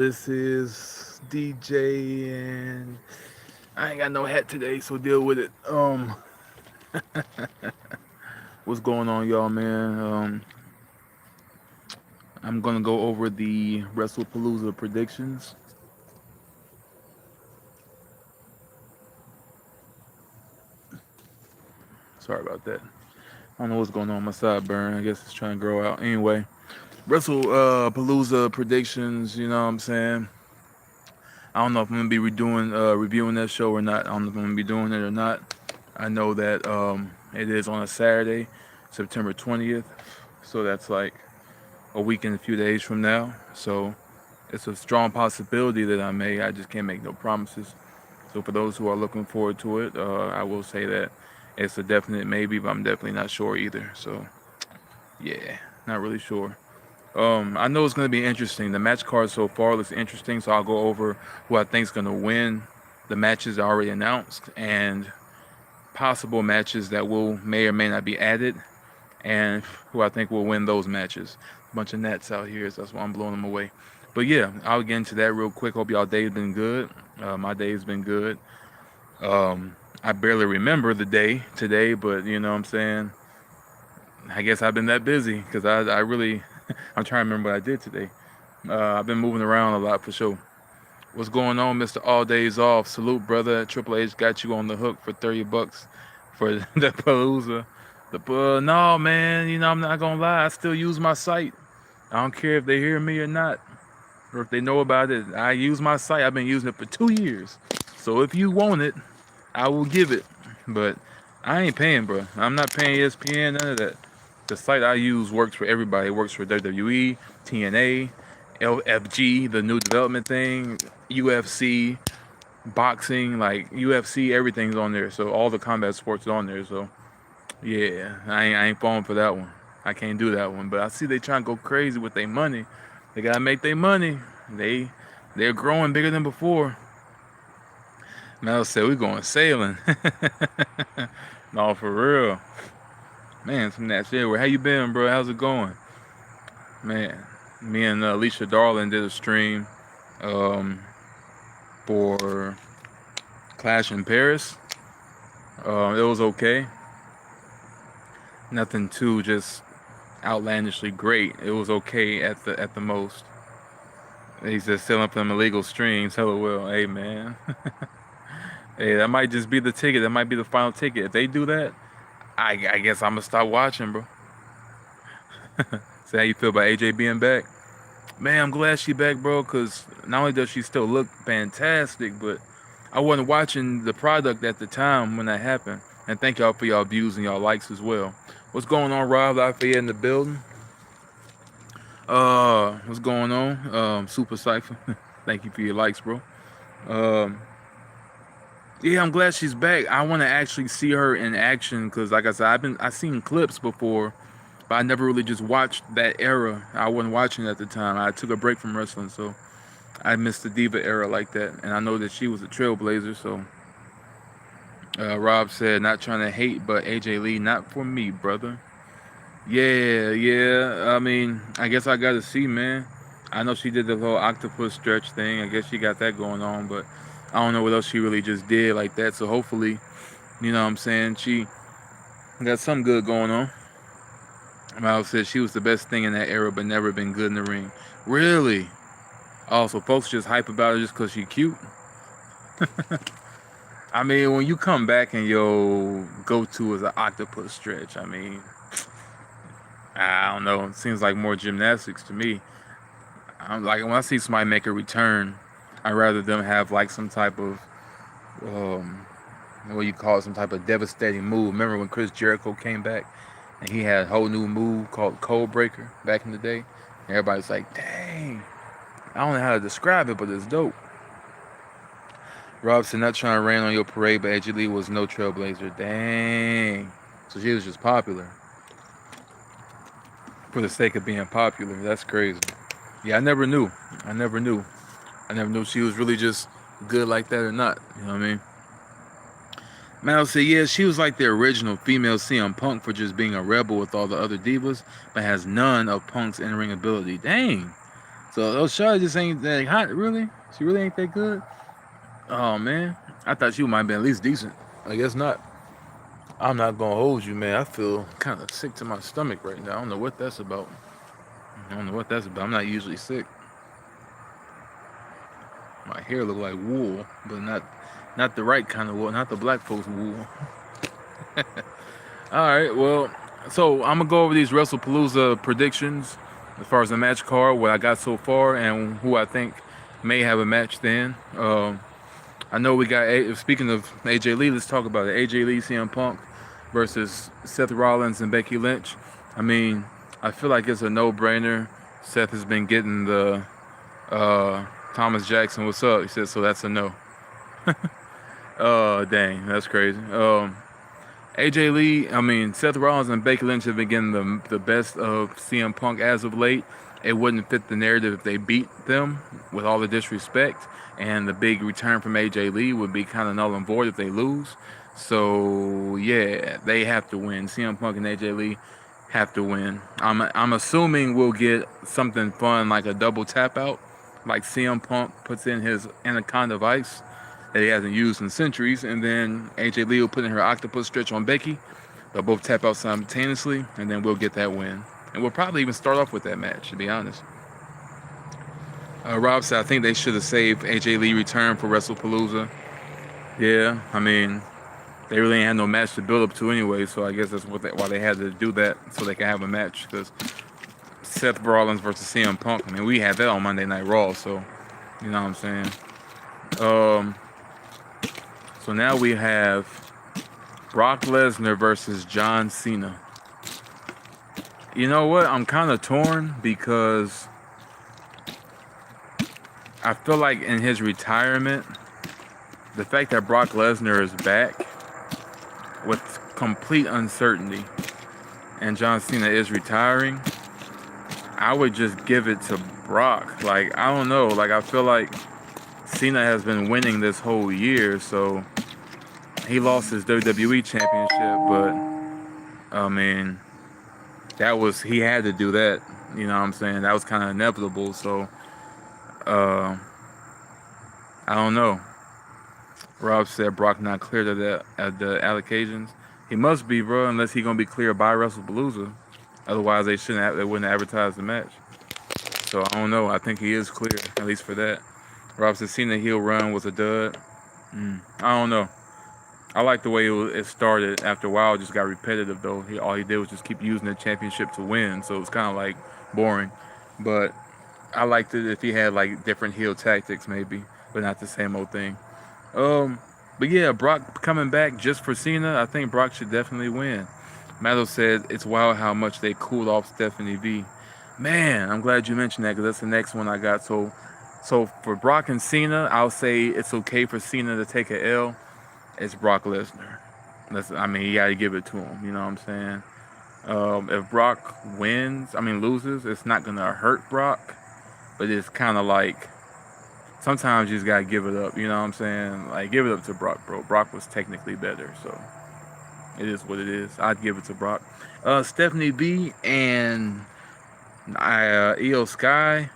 This is DJ, and I ain't got no hat today, so deal with it. What's going on, y'all, man? I'm gonna go over the WrestlePalooza predictions. Sorry about that. I don't know what's going on my sideburn. I guess it's trying to grow out. Anyway, WrestlePalooza predictions. You know what I'm saying? I don't know if I'm gonna be reviewing that show or not. I don't know if I'm gonna be doing it or not. I know that it is on a Saturday, September 20th. So that's like a week and a few days from now. So it's a strong possibility that I may. I just can't make no promises. So for those who are looking forward to it, I will say that it's a definite maybe, but I'm definitely not sure either. So yeah, not really sure. I know it's going to be interesting. The match card so far looks interesting, so I'll go over who I think is going to win the matches already announced and possible matches that will may or may not be added, and who I think will win those matches. A bunch of nets out here, so that's why I'm blowing them away. But yeah, I'll get into that real quick. Hope y'all day's been good. My day's been good. I barely remember the day today, but you know what I'm saying? I guess I've been that busy because I really, I'm trying to remember what I did today. I've been moving around a lot for sure. What's going on, Mr. All Days Off? Salute, brother. Triple H got you on the hook for $30 for the Palooza. No, man. You know I'm not gonna lie. I still use my site. I don't care if they hear me or not, or if they know about it. I use my site. I've been using it for 2 years. So if you want it, I will give it. But I ain't paying, bro. I'm not paying ESPN, none of that. The site I use works for everybody. It works for WWE, TNA, LFG, the new development thing, UFC, boxing, like UFC, everything's on there. So all the combat sports are on there. So yeah, I ain't falling for that one. I can't do that one. But I see they trying to go crazy with their money. They gotta make their money. They're growing bigger than before. Mel said we going sailing. No, for real. Man, from that shit. How you been, bro? How's it going? Man, me and Alicia Darling did a stream um, for Clash in Paris. It was okay. Nothing too just outlandishly great. It was okay at the most. He's just selling up them illegal streams. Hello, well, hey man, hey, that might just be the ticket. That might be the final ticket. If they do that, I guess I'm gonna stop watching, bro. So how you feel about AJ being back? Man, I'm glad she back, bro. Cause not only does she still look fantastic, but I wasn't watching the product at the time when that happened. And thank y'all for y'all views and y'all likes as well. What's going on, Rob Lafayette in the building? What's going on? Super Cypher. Thank you for your likes, bro. Um, yeah, I'm glad she's back. I want to actually see her in action because, like I said, I seen clips before, but I never really just watched that era. I wasn't watching at the time. I took a break from wrestling, so I missed the Diva era like that. And I know that she was a trailblazer, so Rob said, not trying to hate, but AJ Lee, not for me, brother. Yeah, yeah. I mean, I guess I got to see, man. I know she did the whole octopus stretch thing. I guess she got that going on, but I don't know what else she really just did like that. So hopefully, you know what I'm saying, she got something good going on. Miles said she was the best thing in that era, but never been good in the ring. Really? Also, folks just hype about her just because she cute. I mean, when you come back and your go-to is an octopus stretch, I mean, I don't know. It seems like more gymnastics to me. I'm like when I see somebody make a return, I'd rather them have like some type of um, what you call it, some type of devastating move. Remember when Chris Jericho came back and he had a whole new move called Code Breaker back in the day? And everybody's like, dang, I don't know how to describe it, but it's dope. Robson not trying to rain on your parade, but AJ Lee was no trailblazer. Dang. So she was just popular for the sake of being popular. That's crazy. Yeah, I never knew. I never knew. I never knew she was really just good like that or not. You know what I mean? Man, I would say, yeah, she was like the original female CM Punk for just being a rebel with all the other divas, but has none of Punk's in-ring ability. Dang. So Charlotte just ain't that hot, really. She really ain't that good. Oh man, I thought she might have been at least decent. I guess not. I'm not gonna hold you, man. I feel kind of sick to my stomach right now. I don't know what that's about. I don't know what that's about. I'm not usually sick. My hair look like wool, but not the right kind of wool, not the black folks wool. All right, well, so I'm gonna go over these WrestlePalooza predictions as far as the match card, what I got so far, and who I think may have a match then. I know we got, speaking of AJ Lee, let's talk about it. AJ Lee, CM Punk versus Seth Rollins and Becky Lynch. I mean, I feel like it's a no-brainer. Seth has been getting the Thomas Jackson, what's up? He said, so that's a no. Oh, dang, that's crazy. AJ Lee, I mean, Seth Rollins and Becky Lynch have been getting the best of CM Punk as of late. It wouldn't fit the narrative if they beat them, with all the disrespect. And the big return from AJ Lee would be kind of null and void if they lose. So, yeah, they have to win. CM Punk and AJ Lee have to win. I'm assuming we'll get something fun like a double tap out, like CM Punk puts in his Anaconda Vice that he hasn't used in centuries, and then AJ Lee will put in her octopus stretch on Becky. They'll both tap out simultaneously, and then we'll get that win. And we'll probably even start off with that match, to be honest. Rob said, I think they should have saved AJ Lee return for WrestlePalooza. Yeah, I mean, they really ain't had no match to build up to anyway, so I guess that's why they had to do that, so they can have a match. Because Seth Rollins versus CM Punk, I mean, we had that on Monday Night Raw, so you know what I'm saying. So now we have Brock Lesnar versus John Cena. You know what? I'm kind of torn because I feel like in his retirement, the fact that Brock Lesnar is back with complete uncertainty and John Cena is retiring, I would just give it to Brock. Like, I don't know. Like, I feel like Cena has been winning this whole year, so he lost his WWE championship, but I mean, he had to do that. You know what I'm saying? That was kind of inevitable. So, I don't know. Rob said Brock not cleared of the allocations. He must be, bro, unless he's gonna be cleared by WrestlePalooza. Otherwise, they wouldn't advertise the match. So I don't know. I think he is clear, at least for that. Rob said Cena heel run was a dud. I don't know. I like the way it started. After a while, it just got repetitive, though. All he did was just keep using the championship to win, so it was kind of like boring. But I liked it if he had like different heel tactics, maybe, but not the same old thing. But yeah, Brock coming back just for Cena, I think Brock should definitely win. Matto said it's wild how much they cooled off Stephanie V. Man, I'm glad you mentioned that because that's the next one I got. So for Brock and Cena, I'll say it's okay for Cena to take a L. It's Brock Lesnar. I mean, you gotta give it to him. You know what I'm saying? If Brock loses, it's not gonna hurt Brock, but it's kind of like sometimes you just gotta give it up. You know what I'm saying? Like, give it up to Brock, bro. Brock was technically better, so it is what it is. I'd give it to Brock. Stephanie B and Io Sky.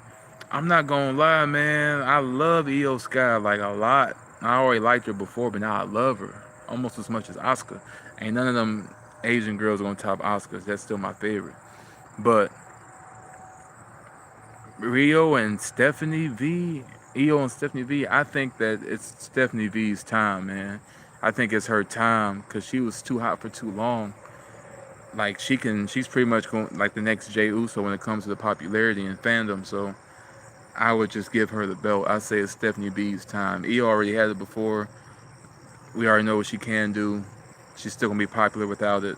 I'm not gonna lie, man. I love Io Sky like a lot. I already liked her before, but now I love her almost as much as Asuka. Ain't none of them Asian girls gonna top Asuka. That's still my favorite. But Io and Stephanie V, I think that it's Stephanie V's time, man. I think it's her time because she was too hot for too long. Like, she's pretty much going like the next Jey Uso when it comes to the popularity and fandom. So I would just give her the belt. I say it's Stephanie B's time. Io already had it before. We already know what she can do. She's still gonna be popular without it,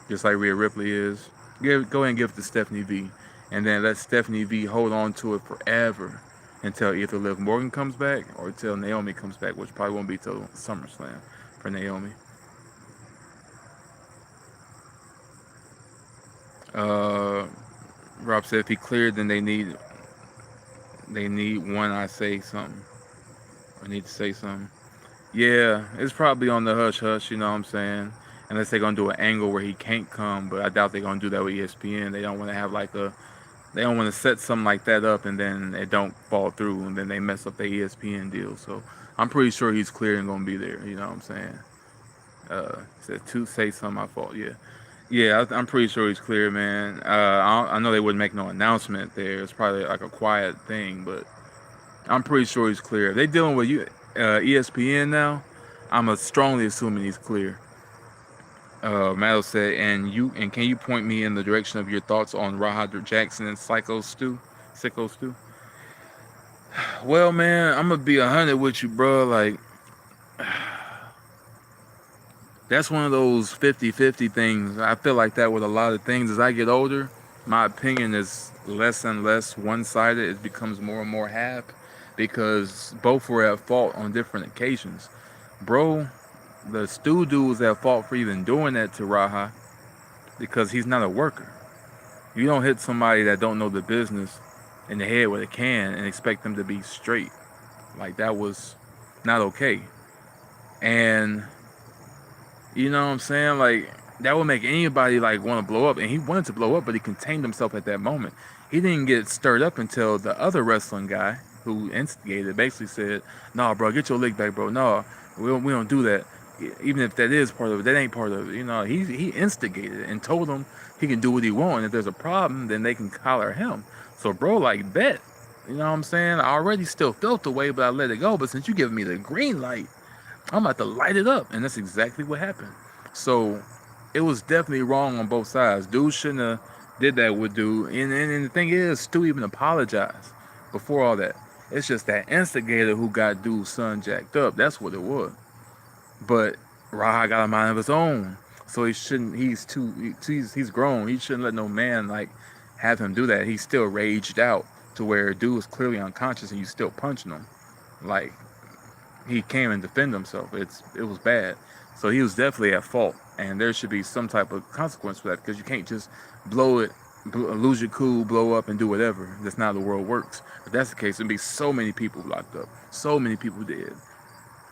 just like Rhea Ripley is. Go ahead and give it to Stephanie V, and then let Stephanie V hold on to it forever until either Liv Morgan comes back or until Naomi comes back, which probably won't be till SummerSlam for Naomi. Rob said if he cleared, then they need one. I say something. I need to say something. Yeah, it's probably on the hush hush. You know what I'm saying? Unless they're gonna do an angle where he can't come, but I doubt they're gonna do that with ESPN. They don't want to have like a They don't want to set something like that up and then it don't fall through and then they mess up their ESPN deal. So I'm pretty sure he's clear and gonna be there. You know what I'm saying? Said to say something my fault. Yeah, yeah. I'm pretty sure he's clear, man. I know they wouldn't make no announcement there. It's probably like a quiet thing, but I'm pretty sure he's clear. If they dealing with ESPN now, I'm strongly assuming he's clear. Matto said, and can you point me in the direction of your thoughts on Raha Jackson and Sicko Stu? Well, man, I'm gonna be 100 with you, bro. Like, that's one of those 50-50 things. I feel like that with a lot of things. As I get older, my opinion is less and less one-sided. It becomes more and more half because both were at fault on different occasions. Bro, the Stu dude was at fault for even doing that to Raha because he's not a worker. You don't hit somebody that don't know the business in the head with a can and expect them to be straight. Like, that was not okay. And you know what I'm saying? Like, that would make anybody like want to blow up. And he wanted to blow up, but he contained himself at that moment. He didn't get stirred up until the other wrestling guy who instigated basically said, "Nah, bro, get your leg back, bro. No, we don't do that. Even if that is part of it, that ain't part of it." You know, he instigated it and told him he can do what he wants. And if there's a problem, then they can collar him. So, bro, like, bet. You know what I'm saying? I already still felt the way, but I let it go. But since you giving me the green light, I'm about to light it up. And that's exactly what happened. So it was definitely wrong on both sides. Dude shouldn't have did that with dude. And the thing is, Stu even apologized before all that. It's just that instigator who got dude's son jacked up. That's what it was. But Raha got a mind of his own. So he shouldn't, he's grown. He shouldn't let no man like have him do that. He still raged out to where dude was clearly unconscious and you still punching him. Like, he came and defended himself. It was bad. So he was definitely at fault, and there should be some type of consequence for that because you can't just lose your cool, blow up, and do whatever. That's not how the world works. If that's the case, there'd be so many people locked up, so many people dead.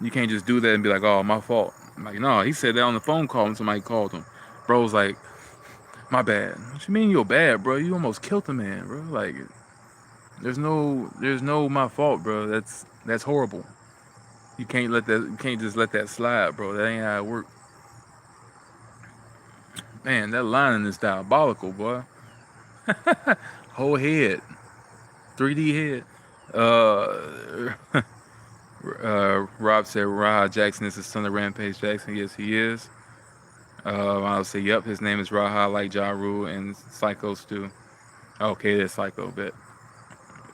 You can't just do that and be like, "Oh, my fault." I'm like, no, he said that on the phone call when somebody called him. Bro was like, "My bad." What you mean you're bad, bro? You almost killed the man, bro. Like, there's no my fault, bro. That's horrible. You can't let that. You can't just let that slide, bro. That ain't how it works. Man, that lining is diabolical, boy. Whole head, 3D head. Uh, Rob said Raha Jackson is the son of Rampage Jackson. Yes, he is. I'll say, yep, his name is Raha, like Ja Rule and Psycho Stu. Okay, that's Psycho, bet.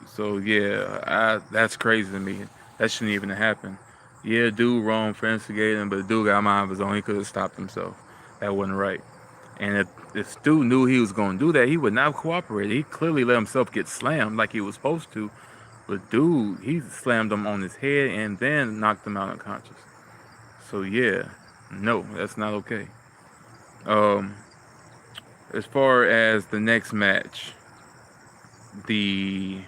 So yeah, that's crazy to me. That shouldn't even have happened. Yeah, dude wrong for instigating, but the dude got a mind of his own. He could have stopped himself. That wasn't right. And if Stu knew he was going to do that, he would not have cooperated. He clearly let himself get slammed like he was supposed to. But dude, he slammed him on his head and then knocked him out unconscious. So yeah, no, that's not okay. Um, as far as the next match, the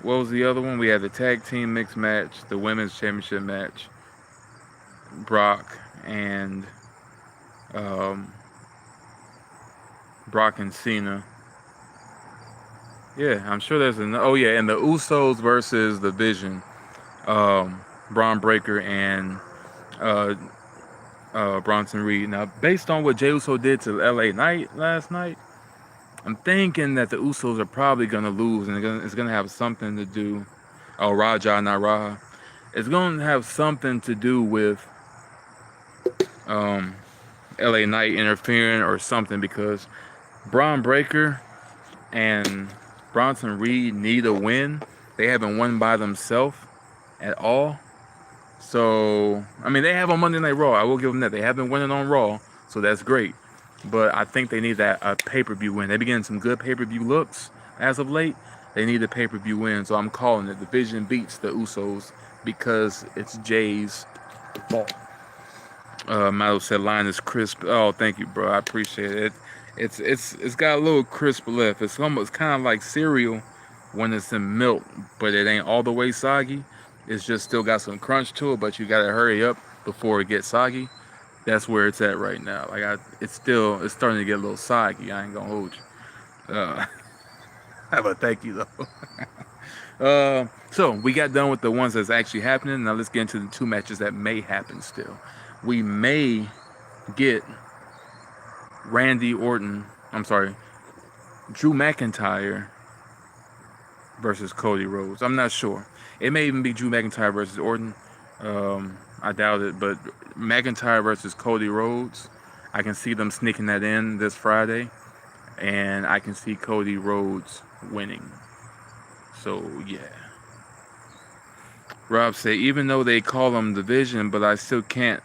what was the other one? We had the tag team mixed match, the women's championship match, Brock and um, Brock and Cena. Yeah, I'm sure there's an. Oh yeah, and the Usos versus the Vision, Braun Breaker and uh, Bronson Reed. Now, based on what Jey Uso did to LA Knight last night, I'm thinking that the Usos are probably gonna lose, and it's gonna have something to do. Oh, Raja, not Raha. It's gonna have something to do with um, LA Knight interfering or something because Braun Breaker and Bronson Reed need a win. They haven't won by themselves at all. So, I mean, they have on Monday Night Raw. I will give them that. They have been winning on Raw, so that's great. But I think they need that a pay-per-view win. They've been getting some good pay-per-view looks as of late. They need a pay-per-view win, so I'm calling it. The Vision beats the Usos because it's Jay's fault. Milo said line is crisp. Oh, thank you, bro. I appreciate it. It's got a little crisp left. It's almost kind of like cereal when it's in milk, but it ain't all the way soggy. It's just still got some crunch to it, but you gotta hurry up before it gets soggy. That's where it's at right now. Like it's starting to get a little soggy. I ain't gonna hold you. But thank you though. So we got done with the ones that's actually happening. Now let's get into the two matches that may happen still. We may get Randy Orton. I'm sorry, Drew McIntyre versus Cody Rhodes. I'm not sure. It may even be Drew McIntyre versus Orton. I doubt it, but McIntyre versus Cody Rhodes. I can see them sneaking that in this Friday, and I can see Cody Rhodes winning. So yeah. Rob said, even though they call him Division, but I still can't.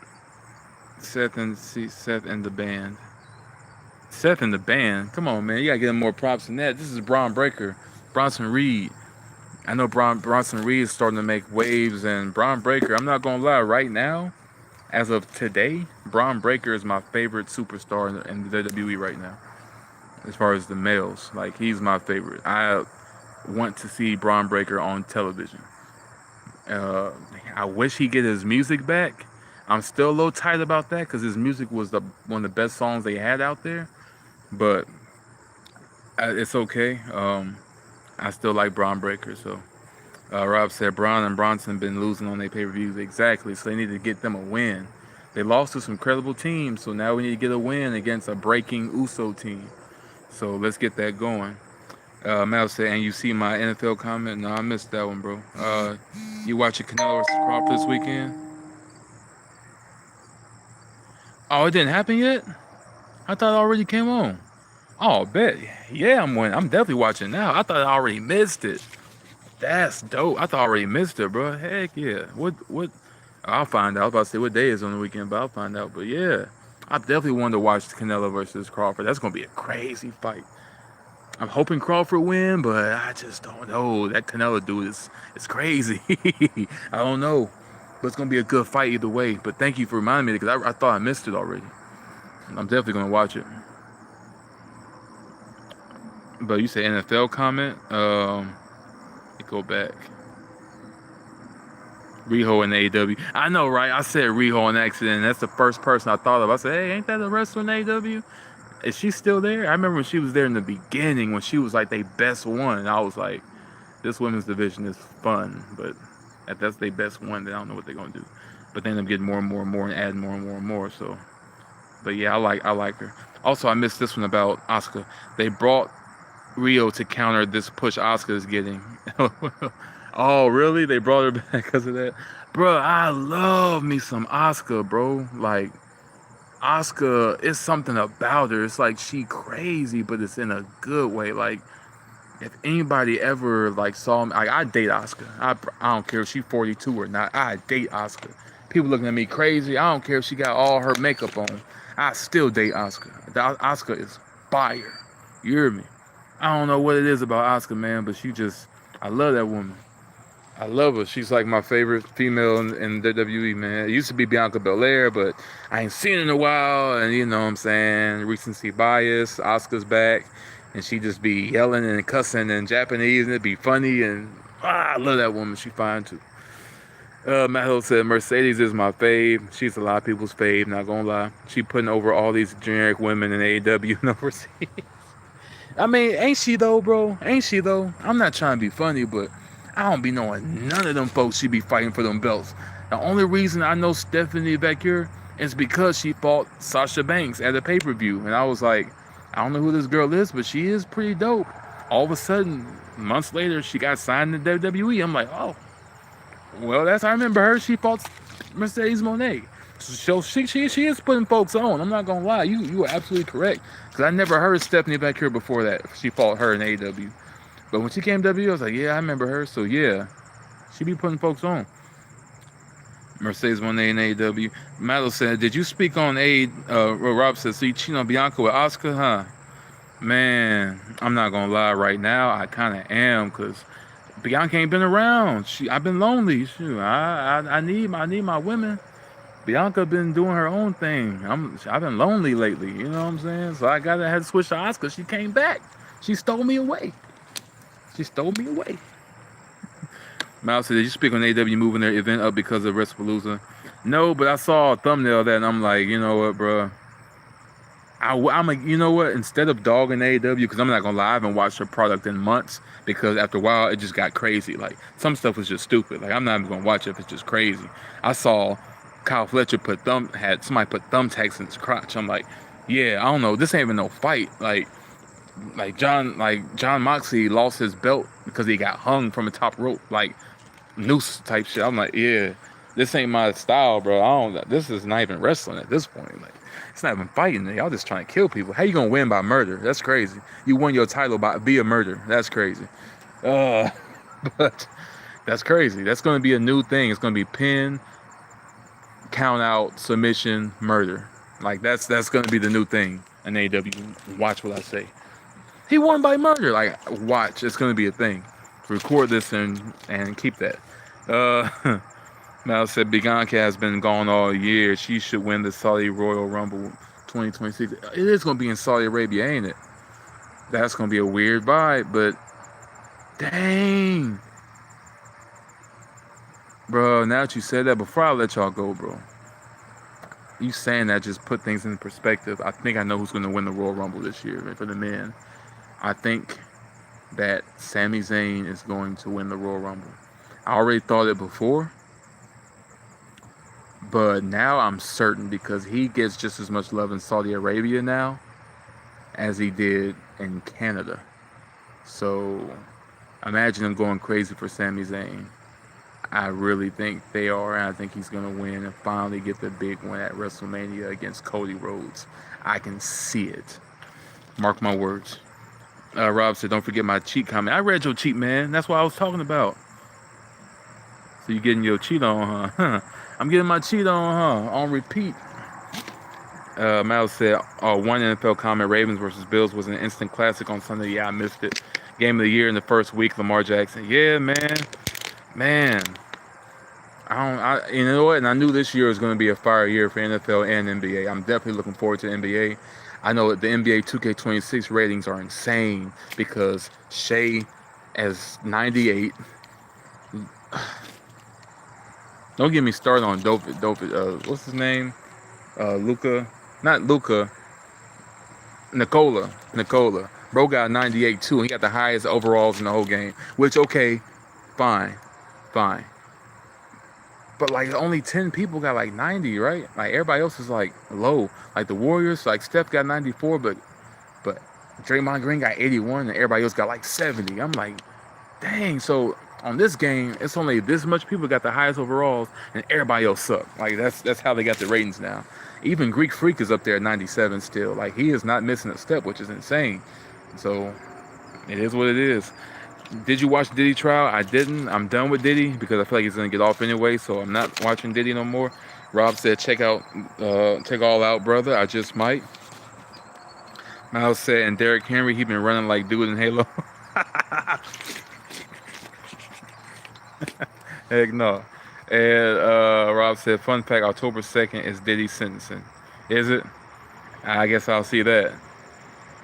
Seth and the band. Seth and the band. Come on, man. You gotta give him more props than that. This is Braun Breaker, Bronson Reed. I know Bronson Reed is starting to make waves, and Braun Breaker. I'm not gonna lie. Right now, as of today, Braun Breaker is my favorite superstar in the WWE right now. As far as the males, like he's my favorite. I want to see Braun Breaker on television. I wish he get his music back. I'm still a little tight about that because his music was one of the best songs they had out there. But it's okay. I still like Braun Breaker. So Rob said Braun and Bronson been losing on their pay-per-views. Exactly. So they need to get them a win. They lost to some credible teams. So now we need to get a win against a breaking Uso team. So let's get that going. Mal said, and you see my NFL comment? No, I missed that one, bro. You watching Canelo vs. Crawford this weekend? Oh, it didn't happen yet? I thought it already came on. Oh, bet. Yeah, I'm definitely watching now. I thought I already missed it. That's dope. I thought I already missed it, bro. Heck yeah. What? I'll find out. I was about to say what day is on the weekend, but I'll find out. But yeah, I definitely wanted to watch Canelo versus Crawford. That's going to be a crazy fight. I'm hoping Crawford win, but I just don't know. That Canelo dude is crazy. I don't know. But it's going to be a good fight either way. But thank you for reminding me because I thought I missed it already. I'm definitely going to watch it. But you say NFL comment? Go back. Riho and AEW. I know, right? I said Riho on accident. That's the first person I thought of. I said, hey, ain't that a wrestler in AEW? Is she still there? I remember when she was there in the beginning when she was like their best one. And I was like, this women's division is fun. But if that's their best one, then I don't know what they're going to do. But they end up getting more and more and more and adding more and more and more. So, but yeah, I like her. Also, I missed this one about Asuka. They brought Rio to counter this push Asuka is getting. Oh, really? They brought her back because of that? Bro, I love me some Asuka, bro. Like, Asuka, it's something about her. It's like she crazy, but it's in a good way. Like, if anybody ever, like, saw me, like, I date Asuka. I don't care if she's 42 or not. I date Asuka. People looking at me crazy. I don't care if she got all her makeup on. I still date Asuka. Asuka is fire. You hear me? I don't know what it is about Asuka, man, but I love that woman. I love her. She's like my favorite female in WWE, man. It used to be Bianca Belair, but I ain't seen her in a while, and you know what I'm saying? Recency bias. Asuka's back, and she just be yelling and cussing in Japanese, and it'd be funny, and I love that woman. She fine, too. Matt Hill said, Mercedes is my fave. She's a lot of people's fave, not gonna lie. She putting over all these generic women in AEW and overseas. I mean, ain't she though, bro? Ain't she though? I'm not trying to be funny, but I don't be knowing none of them folks she be fighting for them belts. The only reason I know Stephanie Vacure is because she fought Sasha Banks at a pay-per-view. And I was like, I don't know who this girl is, but she is pretty dope. All of a sudden, months later, she got signed to WWE. I'm like, oh, well, I remember her. She fought Mercedes Moné. So she is putting folks on. I'm not gonna lie. You are absolutely correct. Because I never heard Stephanie back here before that. She fought her in AEW. But when she came to WWE, I was like, yeah, I remember her. So yeah, she be putting folks on. Mercedes Moné in AEW. Malo said, did you speak on Rob said, so you cheating on Bianca with Asuka, huh? Man, I'm not gonna lie. Right now, I kind of am because Bianca ain't been around. I've been lonely. Shoot, I need my women. Bianca been doing her own thing. I've been lonely lately, you know what I'm saying? So I had to switch to Asuka. She came back. She stole me away. Miles said, did you speak on AW moving their event up because of WRESTLEPALOOZA? No, but I saw a thumbnail of that and I'm like, you know what, bro? I'm like, you know what? Instead of dogging AEW, because I'm not gonna lie, I haven't watched their product in months because after a while it just got crazy. Like some stuff was just stupid. Like I'm not even gonna watch it if it's just crazy. I saw Kyle Fletcher had somebody put thumbtacks in his crotch. I'm like, yeah, I don't know. This ain't even no fight. John Moxley lost his belt because he got hung from the top rope, like noose type shit. I'm like, yeah, this ain't my style, bro. This is not even wrestling at this point. Like, it's not even fighting. Y'all just trying to kill people. How you gonna win by murder? That's crazy. You won your title by via murder. That's crazy. Uh, but that's crazy. That's gonna be a new thing. It's gonna be pin, count out, submission, murder. Like that's gonna be the new thing in AEW. Watch what I say. He won by murder. Like watch, it's gonna be a thing. Record this and keep that. Mal said Bianca has been gone all year. She should win the Saudi Royal Rumble 2026. It is gonna be in Saudi Arabia, ain't it? That's gonna be a weird vibe, but dang. Bro, now that you said that, before I let y'all go, bro, you saying that just put things in perspective. I think I know who's going to win the Royal Rumble this year for the men. I think that Sami Zayn is going to win the Royal Rumble. I already thought it before, but now I'm certain because he gets just as much love in Saudi Arabia now as he did in Canada. So imagine him going crazy for Sami Zayn. I really think they are, and I think he's going to win and finally get the big win at WrestleMania against Cody Rhodes. I can see it. Mark my words. Rob said, don't forget my cheat comment. I read your cheat, man. That's what I was talking about. So you getting your cheat on, huh? I'm getting my cheat on, huh? On repeat. Mal said, one NFL comment, Ravens versus Bills was an instant classic on Sunday. Yeah, I missed it. Game of the year in the first week, Lamar Jackson. Yeah, man. Man. You know what? And I knew this year was going to be a fire year for NFL and NBA. I'm definitely looking forward to the NBA. I know the NBA 2K26 ratings are insane because Shea as 98. Don't get me started on what's his name? Luka. Not Luka. Nikola. Bro got 98 too. And he got the highest overalls in the whole game. Which, okay, fine. But like only 10 people got like 90, right? Like everybody else is like low. Like the Warriors, like Steph got 94, but Draymond Green got 81 and everybody else got like 70. I'm like, dang. So on this game, it's only this much people got the highest overalls and everybody else suck. Like that's how they got the ratings now. Even Greek Freak is up there at 97 still. Like he is not missing a step, which is insane. So it is what it is. Did you watch Diddy trial? I didn't. I'm done with Diddy because I feel like he's gonna get off anyway, so I'm not watching Diddy no more. Rob said, check all out, brother. I just might. Miles said, and Derrick Henry, he been running like dude in Halo. Heck no. And Rob said, fun fact, October 2nd is Diddy's sentencing. Is it? I guess I'll see that.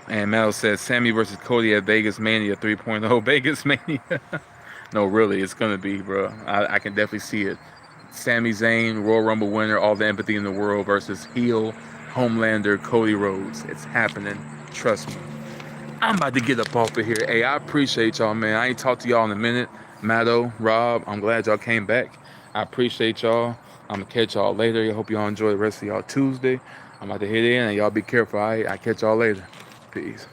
And Mel says, Sammy versus Cody at Vegas Mania 3.0. Vegas Mania. No, really, it's going to be, bro. I can definitely see it. Sami Zayn, Royal Rumble winner, all the empathy in the world versus heel Homelander Cody Rhodes. It's happening. Trust me. I'm about to get up off of here. Hey, I appreciate y'all, man. I ain't talked to y'all in a minute. Matto, Rob, I'm glad y'all came back. I appreciate y'all. I'm going to catch y'all later. I hope y'all enjoy the rest of y'all Tuesday. I'm about to hit in, and y'all be careful. I catch y'all later. Peace.